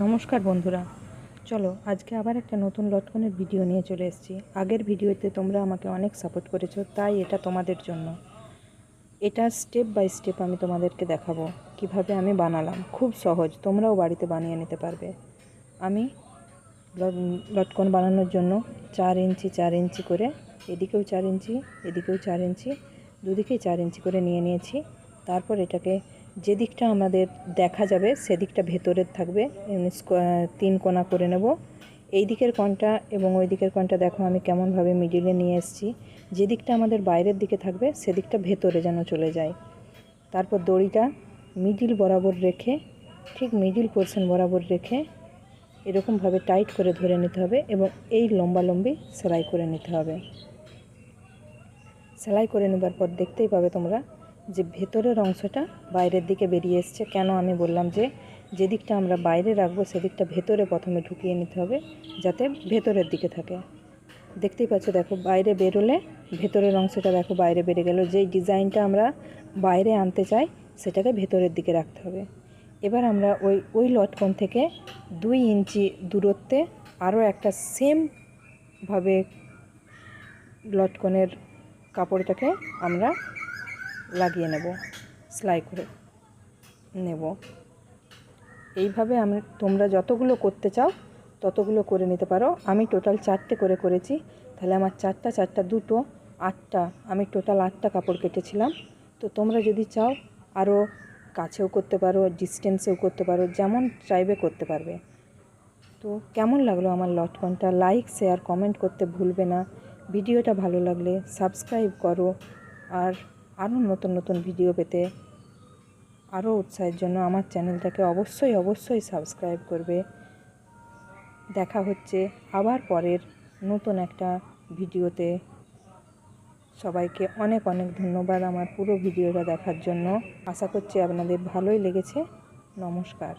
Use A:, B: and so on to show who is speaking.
A: নমস্কার বন্ধুরা, চলো আজকে আবার একটা নতুন লটকনের ভিডিও নিয়ে চলে এসেছি। আগের ভিডিওতে তোমরা আমাকে অনেক সাপোর্ট করেছো, তাই এটা তোমাদের জন্য। এটা স্টেপ বাই স্টেপ আমি তোমাদেরকে দেখাবো কিভাবে আমি বানালাম। খুব সহজ, তোমরাও বাড়িতে বানিয়ে নিতে পারবে। আমি লটকন বানানোর জন্য 4 ইঞ্চি 4 ইঞ্চি করে, এদিকেও 4 ইঞ্চি এদিকেও 4 ইঞ্চি, দুদিকেই 4 ইঞ্চি করে নিয়ে নিয়েছি। তারপর এটাকে যে দিকটা আমাদের দেখা যাবে সেদিকটা ভেতরের থাকবে, 3 কোণা করে নেব। এই দিকের কোণটা এবং ওই দিকের কোণটা দেখো আমি কেমনভাবে মিডিলে নিয়ে এসেছি। যে দিকটা আমাদের বাইরের দিকে থাকবে সেদিকটা ভেতরে যেন চলে যায়। তারপর দড়িটা মিডিল বরাবর রেখে, ঠিক মিডিল পোর্শন বরাবর রেখে এরকমভাবে টাইট করে ধরে নিতে হবে এবং এই লম্বালম্বি সেলাই করে নিতে হবে। সেলাই করে নেবার পর দেখতেই পাবে তোমরা যে ভেতরের অংশটা বাইরের দিকে বেরিয়ে এসছে। কেন আমি বললাম যে যেদিকটা আমরা বাইরে রাখবো সেদিকটা ভেতরে প্রথমে ঢুকিয়ে নিতে হবে, যাতে ভেতরের দিকে থাকে। দেখতেই পাচ্ছ, দেখো বাইরে বেরোলে ভেতরের অংশটা দেখো বাইরে বেরিয়ে গেল। যেই ডিজাইনটা আমরা বাইরে আনতে চাই সেটাকে ভেতরের দিকে রাখতে হবে। এবার আমরা ওই লটকন থেকে 2 ইঞ্চি দূরত্বে আরও একটা সেমভাবে লটকনের কাপড়টাকে আমরা লাগিয়ে নেব, সেলাই করে নেব। এইভাবে তোমরা যতগুলো করতে চাও ততগুলো করে নিতে পারো। আমি টোটাল 4টে করে করেছি, তাহলে আমার 4টা 4টা 2টো 8টা, আমি টোটাল 8টা কাপড় কেটেছিলাম। তো তোমরা যদি চাও আরও কাছেও করতে পারো, ডিস্টেন্সেও করতে পারো, যেমন চাইবে করতে পারবে। তো কেমন লাগলো আমার লটকনটা? লাইক শেয়ার কমেন্ট করতে ভুলবে না। ভিডিওটা ভালো লাগলে সাবস্ক্রাইব করো, আর আরও নতুন নতুন ভিডিও পেতে আরও উৎসাহের জন্য আমার চ্যানেলটাকে অবশ্যই সাবস্ক্রাইব করবে। দেখা হচ্ছে আবার পরের নতুন একটা ভিডিওতে। সবাইকে অনেক অনেক ধন্যবাদ আমার পুরো ভিডিওটা দেখার জন্য। আশা করছি আপনাদের ভালোই লেগেছে। নমস্কার।